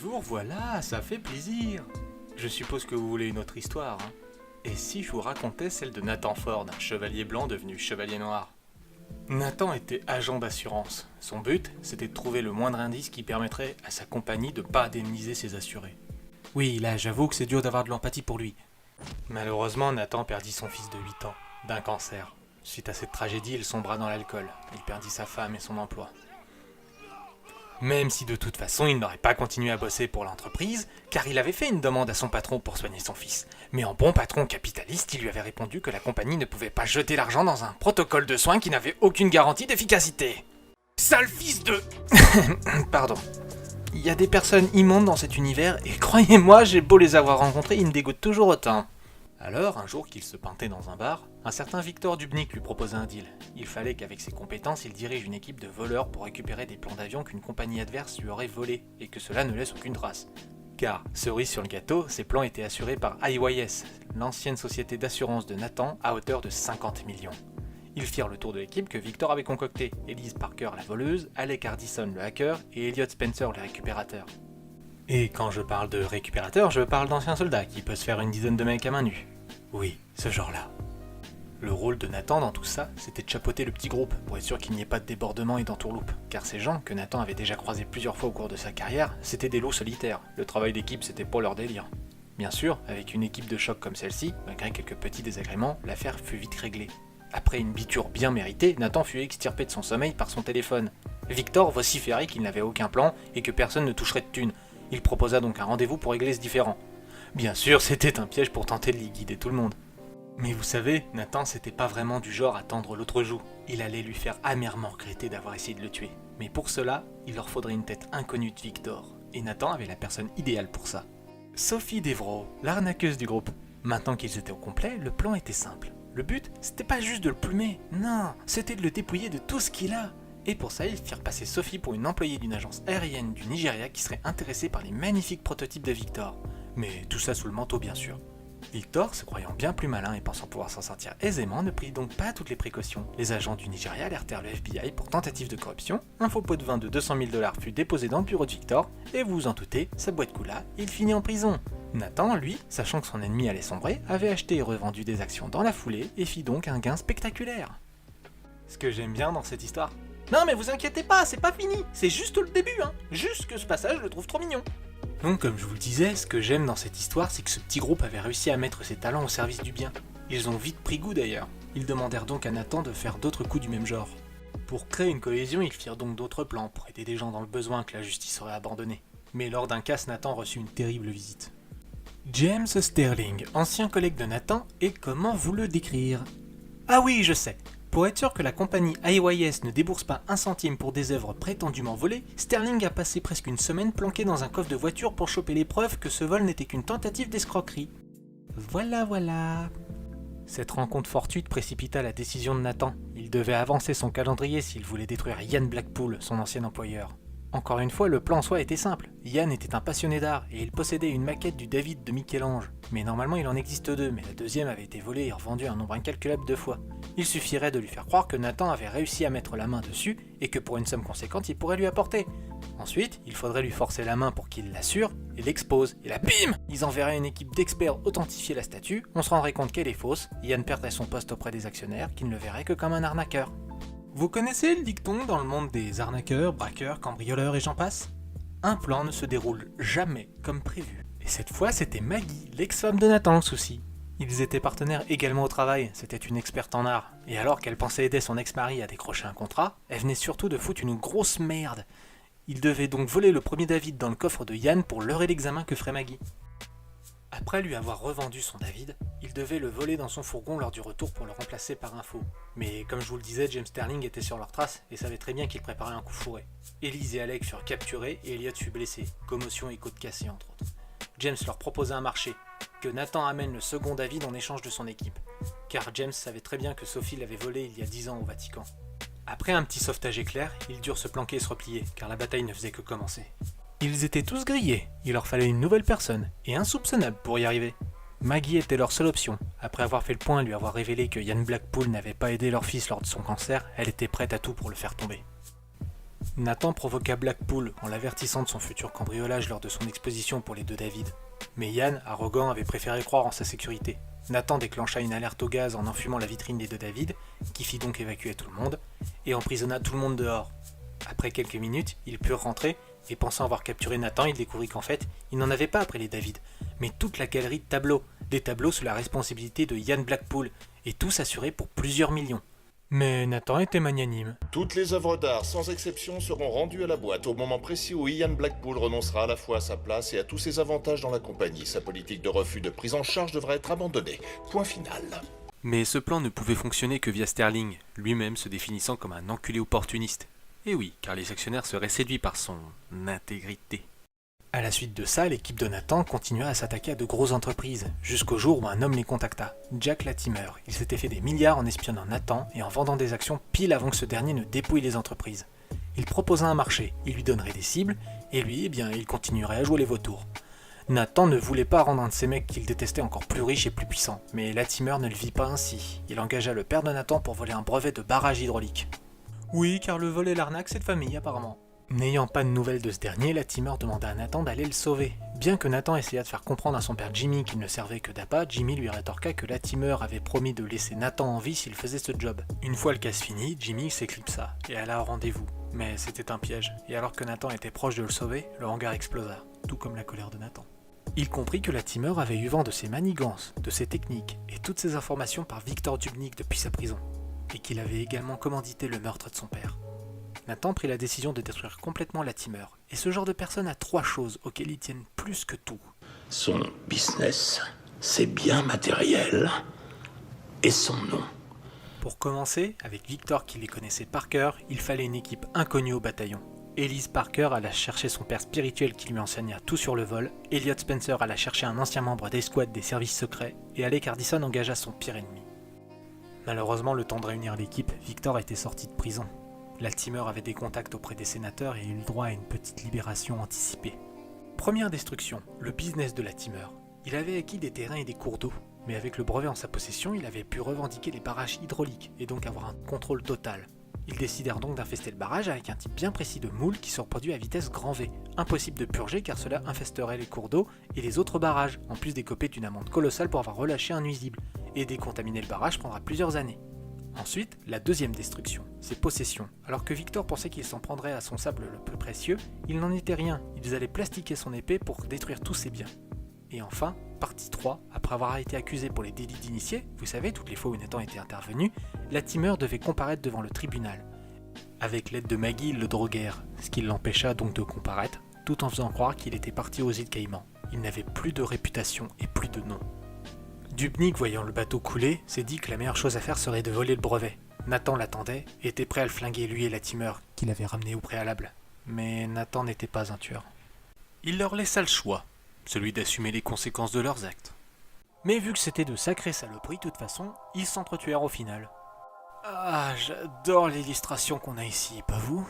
Vous revoilà, ça fait plaisir. Je suppose que vous voulez une autre histoire, hein. Et si je vous racontais celle de Nathan Ford, un chevalier blanc devenu chevalier noir? Nathan était agent d'assurance. Son but, c'était de trouver le moindre indice qui permettrait à sa compagnie de pas indemniser ses assurés. Oui, là, j'avoue que c'est dur d'avoir de l'empathie pour lui. Malheureusement, Nathan perdit son fils de 8 ans, d'un cancer. Suite à cette tragédie, il sombra dans l'alcool. Il perdit sa femme et son emploi. Même si de toute façon il n'aurait pas continué à bosser pour l'entreprise, car il avait fait une demande à son patron pour soigner son fils. Mais en bon patron capitaliste, il lui avait répondu que la compagnie ne pouvait pas jeter l'argent dans un protocole de soins qui n'avait aucune garantie d'efficacité. Sale fils de... Pardon. Il y a des personnes immondes dans cet univers, et croyez-moi, j'ai beau les avoir rencontrées, ils me dégoûtent toujours autant. Alors, un jour qu'il se peintait dans un bar, un certain Victor Dubnik lui proposa un deal. Il fallait qu'avec ses compétences, il dirige une équipe de voleurs pour récupérer des plans d'avion qu'une compagnie adverse lui aurait volés, et que cela ne laisse aucune trace. Car, cerise sur le gâteau, ces plans étaient assurés par IYS, l'ancienne société d'assurance de Nathan, à hauteur de 50 millions. Ils firent le tour de l'équipe que Victor avait concoctée: Elise Parker la voleuse, Alec Hardison le hacker et Elliot Spencer le récupérateur. Et quand je parle de récupérateur, je parle d'anciens soldats qui peuvent se faire une dizaine de mecs à main nue. Oui, ce genre-là. Le rôle de Nathan dans tout ça, c'était de chapeauter le petit groupe pour être sûr qu'il n'y ait pas de débordement et d'entourloupe. Car ces gens, que Nathan avait déjà croisés plusieurs fois au cours de sa carrière, c'étaient des loups solitaires. Le travail d'équipe, c'était pas leur délire. Bien sûr, avec une équipe de choc comme celle-ci, malgré quelques petits désagréments, l'affaire fut vite réglée. Après une biture bien méritée, Nathan fut extirpé de son sommeil par son téléphone. Victor vociférait qu'il n'avait aucun plan et que personne ne toucherait de thunes. Il proposa donc un rendez-vous pour régler ce différend. Bien sûr, c'était un piège pour tenter de liquider tout le monde. Mais vous savez, Nathan c'était pas vraiment du genre à tendre l'autre joue. Il allait lui faire amèrement regretter d'avoir essayé de le tuer. Mais pour cela, il leur faudrait une tête inconnue de Victor. Et Nathan avait la personne idéale pour ça. Sophie Devro, l'arnaqueuse du groupe. Maintenant qu'ils étaient au complet, le plan était simple. Le but, c'était pas juste de le plumer, non, c'était de le dépouiller de tout ce qu'il a. Et pour ça, ils firent passer Sophie pour une employée d'une agence aérienne du Nigeria qui serait intéressée par les magnifiques prototypes de Victor. Mais tout ça sous le manteau bien sûr. Victor, se croyant bien plus malin et pensant pouvoir s'en sortir aisément, ne prit donc pas toutes les précautions. Les agents du Nigeria alertèrent le FBI pour tentative de corruption, un faux pot de vin de 200 000 $ fut déposé dans le bureau de Victor, et vous vous en doutez, sa boîte coula, il finit en prison. Nathan, lui, sachant que son ennemi allait sombrer, avait acheté et revendu des actions dans la foulée et fit donc un gain spectaculaire. Ce que j'aime bien dans cette histoire... Non mais vous inquiétez pas, c'est pas fini, c'est juste le début, hein. Juste que ce passage, je le trouve trop mignon. Donc comme je vous le disais, ce que j'aime dans cette histoire, c'est que ce petit groupe avait réussi à mettre ses talents au service du bien. Ils ont vite pris goût d'ailleurs. Ils demandèrent donc à Nathan de faire d'autres coups du même genre. Pour créer une cohésion, ils firent donc d'autres plans pour aider des gens dans le besoin que la justice aurait abandonné. Mais lors d'un casse, Nathan reçut une terrible visite. James Sterling, ancien collègue de Nathan, et comment vous le décrire? Ah oui, je sais. Pour être sûr que la compagnie IYS ne débourse pas un centime pour des œuvres prétendument volées, Sterling a passé presque une semaine planqué dans un coffre de voiture pour choper les preuves que ce vol n'était qu'une tentative d'escroquerie. Voilà. Cette rencontre fortuite précipita la décision de Nathan. Il devait avancer son calendrier s'il voulait détruire Ian Blackpool, son ancien employeur. Encore une fois, le plan en soi était simple. Ian était un passionné d'art et il possédait une maquette du David de Michel-Ange. Mais normalement il en existe deux, mais la deuxième avait été volée et revendue un nombre incalculable de fois. Il suffirait de lui faire croire que Nathan avait réussi à mettre la main dessus et que pour une somme conséquente il pourrait lui apporter. Ensuite, il faudrait lui forcer la main pour qu'il l'assure et l'expose. Et là, bim! Ils enverraient une équipe d'experts authentifier la statue, on se rendrait compte qu'elle est fausse, Ian perdrait son poste auprès des actionnaires qui ne le verraient que comme un arnaqueur. Vous connaissez le dicton dans le monde des arnaqueurs, braqueurs, cambrioleurs et j'en passe? Un plan ne se déroule jamais comme prévu. Et cette fois, c'était Maggie, l'ex-femme de Nathan, le souci. Ils étaient partenaires également au travail, c'était une experte en art. Et alors qu'elle pensait aider son ex-mari à décrocher un contrat, elle venait surtout de foutre une grosse merde. Il devait donc voler le premier David dans le coffre de Yann pour leurrer l'examen que ferait Maggie. Après lui avoir revendu son David, il devait le voler dans son fourgon lors du retour pour le remplacer par un faux. Mais comme je vous le disais, James Sterling était sur leurs traces et savait très bien qu'il préparait un coup fourré. Elise et Alec furent capturés et Elliot fut blessé, commotion et côte cassée entre autres. James leur proposa un marché, que Nathan amène le second David en échange de son équipe, car James savait très bien que Sophie l'avait volé il y a 10 ans au Vatican. Après un petit sauvetage éclair, ils durent se planquer et se replier, car la bataille ne faisait que commencer. Ils étaient tous grillés, il leur fallait une nouvelle personne, et insoupçonnable pour y arriver. Maggie était leur seule option. Après avoir fait le point et lui avoir révélé que Ian Blackpool n'avait pas aidé leur fils lors de son cancer, elle était prête à tout pour le faire tomber. Nathan provoqua Blackpool en l'avertissant de son futur cambriolage lors de son exposition pour les deux David. Mais Yann, arrogant, avait préféré croire en sa sécurité. Nathan déclencha une alerte au gaz en enfumant la vitrine des deux David, qui fit donc évacuer tout le monde, et emprisonna tout le monde dehors. Après quelques minutes, ils purent rentrer, et pensant avoir capturé Nathan, il découvrit qu'en fait, il n'en avait pas après les David, mais toute la galerie de tableaux, des tableaux sous la responsabilité de Yann Blackpool, et tous assurés pour plusieurs millions. Mais Nathan était magnanime. Toutes les œuvres d'art, sans exception, seront rendues à la boîte au moment précis où Ian Blackpool renoncera à la fois à sa place et à tous ses avantages dans la compagnie. Sa politique de refus de prise en charge devra être abandonnée. Point final. Mais ce plan ne pouvait fonctionner que via Sterling, lui-même se définissant comme un enculé opportuniste. Et oui, car les actionnaires seraient séduits par son intégrité. À la suite de ça, l'équipe de Nathan continua à s'attaquer à de grosses entreprises, jusqu'au jour où un homme les contacta, Jack Latimer. Il s'était fait des milliards en espionnant Nathan et en vendant des actions pile avant que ce dernier ne dépouille les entreprises. Il proposa un marché, il lui donnerait des cibles, et lui, il continuerait à jouer les vautours. Nathan ne voulait pas rendre un de ses mecs qu'il détestait encore plus riche et plus puissant, mais Latimer ne le vit pas ainsi. Il engagea le père de Nathan pour voler un brevet de barrage hydraulique. Oui, car le vol et l'arnaque, c'est de famille apparemment. N'ayant pas de nouvelles de ce dernier, Latimer demanda à Nathan d'aller le sauver. Bien que Nathan essaya de faire comprendre à son père Jimmy qu'il ne servait que d'appât, Jimmy lui rétorqua que Latimer avait promis de laisser Nathan en vie s'il faisait ce job. Une fois le casse fini, Jimmy s'éclipsa et alla au rendez-vous. Mais c'était un piège, et alors que Nathan était proche de le sauver, le hangar explosa, tout comme la colère de Nathan. Il comprit que Latimer avait eu vent de ses manigances, de ses techniques, et toutes ces informations par Victor Dubnik depuis sa prison, et qu'il avait également commandité le meurtre de son père. Nathan prit la décision de détruire complètement Latimer, et ce genre de personne a 3 choses auxquelles ils tiennent plus que tout. Son business, ses biens matériels et son nom. Pour commencer, avec Victor qui les connaissait par cœur, il fallait une équipe inconnue au bataillon. Elise Parker alla chercher son père spirituel qui lui enseigna tout sur le vol, Elliot Spencer alla chercher un ancien membre d'escouade des services secrets, et Alec Hardison engagea son pire ennemi. Malheureusement, le temps de réunir l'équipe, Victor était sorti de prison. Latimer avait des contacts auprès des sénateurs et eut le droit à une petite libération anticipée. Première destruction, le business de Latimer. Il avait acquis des terrains et des cours d'eau, mais avec le brevet en sa possession, il avait pu revendiquer les barrages hydrauliques et donc avoir un contrôle total. Ils décidèrent donc d'infester le barrage avec un type bien précis de moule qui se reproduit à vitesse grand V. Impossible de purger car cela infesterait les cours d'eau et les autres barrages, en plus d'écoper d'une amende colossale pour avoir relâché un nuisible. Et décontaminer le barrage prendra plusieurs années. Ensuite, la deuxième destruction, ses possessions. Alors que Victor pensait qu'il s'en prendrait à son sable le plus précieux, il n'en était rien. Ils allaient plastiquer son épée pour détruire tous ses biens. Et enfin, partie 3, après avoir été accusé pour les délits d'initié, vous savez, toutes les fois où Nathan était intervenu, Latimer devait comparaître devant le tribunal. Avec l'aide de Maggie, ils le droguèrent, ce qui l'empêcha donc de comparaître, tout en faisant croire qu'il était parti aux îles Caïmans. Il n'avait plus de réputation et plus de nom. Dubnik, voyant le bateau couler, s'est dit que la meilleure chose à faire serait de voler le brevet. Nathan l'attendait et était prêt à le flinguer lui et Latimer, qu'il avait ramené au préalable. Mais Nathan n'était pas un tueur. Il leur laissa le choix, celui d'assumer les conséquences de leurs actes. Mais vu que c'était de sacrées saloperies, de toute façon, ils s'entretuèrent au final. Ah, j'adore l'illustration qu'on a ici, pas vous ?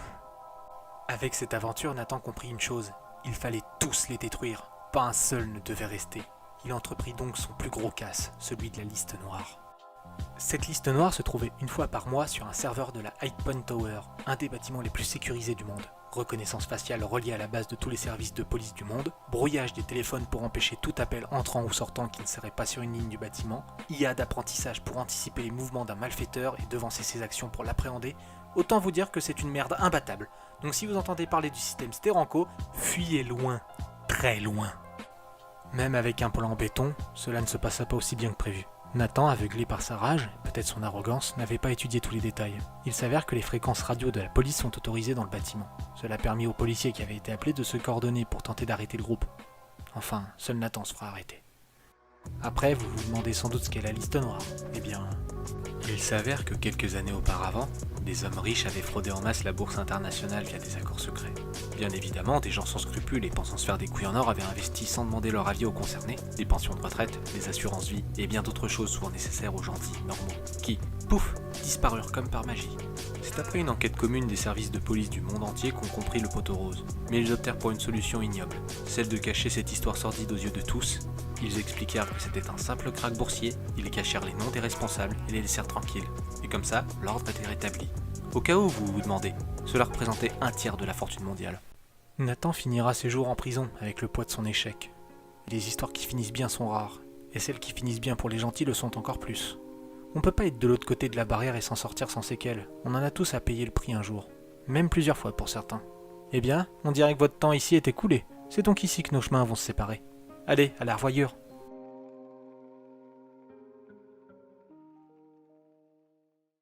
Avec cette aventure, Nathan comprit une chose, il fallait tous les détruire, pas un seul ne devait rester. Il entreprit donc son plus gros casse, celui de la liste noire. Cette liste noire se trouvait une fois par mois sur un serveur de la High Point Tower, un des bâtiments les plus sécurisés du monde. Reconnaissance faciale reliée à la base de tous les services de police du monde, brouillage des téléphones pour empêcher tout appel entrant ou sortant qui ne serait pas sur une ligne du bâtiment, IA d'apprentissage pour anticiper les mouvements d'un malfaiteur et devancer ses actions pour l'appréhender, autant vous dire que c'est une merde imbattable. Donc si vous entendez parler du système Steranko, fuyez loin, très loin. Même avec un plan en béton, cela ne se passa pas aussi bien que prévu. Nathan, aveuglé par sa rage, peut-être son arrogance, n'avait pas étudié tous les détails. Il s'avère que les fréquences radio de la police sont autorisées dans le bâtiment. Cela permit aux policiers qui avaient été appelés de se coordonner pour tenter d'arrêter le groupe. Enfin, seul Nathan se fera arrêter. Après, vous vous demandez sans doute ce qu'est la liste noire. Eh bien, il s'avère que quelques années auparavant, des hommes riches avaient fraudé en masse la bourse internationale via des accords secrets. Bien évidemment, des gens sans scrupules et pensant se faire des couilles en or avaient investi sans demander leur avis aux concernés, des pensions de retraite, des assurances vie et bien d'autres choses souvent nécessaires aux gens dits normaux, qui, pouf, disparurent comme par magie. C'est après une enquête commune des services de police du monde entier qu'ont compris le poteau rose. Mais ils optèrent pour une solution ignoble, celle de cacher cette histoire sordide aux yeux de tous. Ils expliquèrent que c'était un simple krach boursier, ils cachèrent les noms des responsables et les laissèrent tranquilles. Et comme ça, l'ordre était rétabli. Au cas où vous vous demandez, Cela représentait un tiers de la fortune mondiale. Nathan finira ses jours en prison avec le poids de son échec. Les histoires qui finissent bien sont rares, et celles qui finissent bien pour les gentils le sont encore plus. On peut pas être de l'autre côté de la barrière et s'en sortir sans séquelles. On en a tous à payer le prix un jour. Même plusieurs fois pour certains. Eh bien, on dirait que votre temps ici est écoulé. C'est donc ici que nos chemins vont se séparer. Allez, à la revoyure.